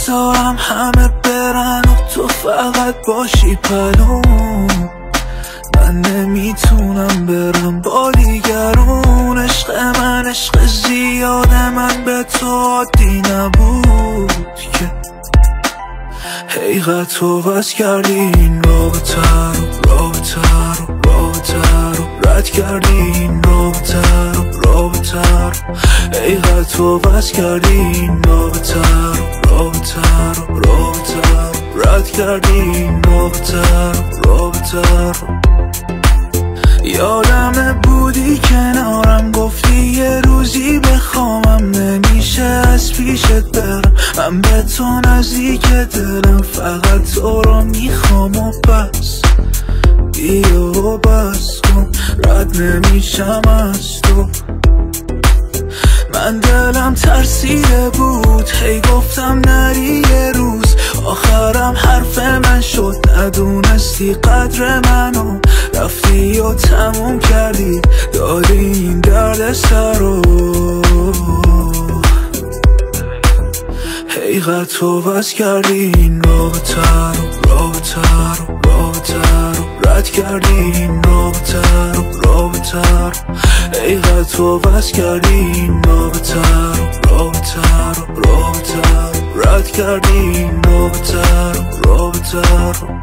بذارم همه برن و تو فقط باشی پلوم. من نمیتونم برم با دیگرون. عشق من عشق زیاده، من به تو عادی نبود که حقیقت تو بس کردی این رابطه رو رد کردی این رابطه رو حقیقت تو بس کردی این رابطه رو رد کردی این رابطه رو یادم بودی کنارم، گفتی یه روزی بخوامم، نمیشه از پیشت برم. من به تو نزدیک دلم، فقط تو رو میخوام و بس. بیا و بس کن، رد نمیشم از تو. من دلم ترسیده بود، هی گفتم نری یه روز. آخرم حرف من شد، ندونستی قدر منو. رفتی و تموم کردی، دادی این درد سر رو. حقیقت تو بس کردی این رابطه رو رد کردی این رابطه رو حقیقت تو بس کردی این رابطه رو رد کردی این رابطه رو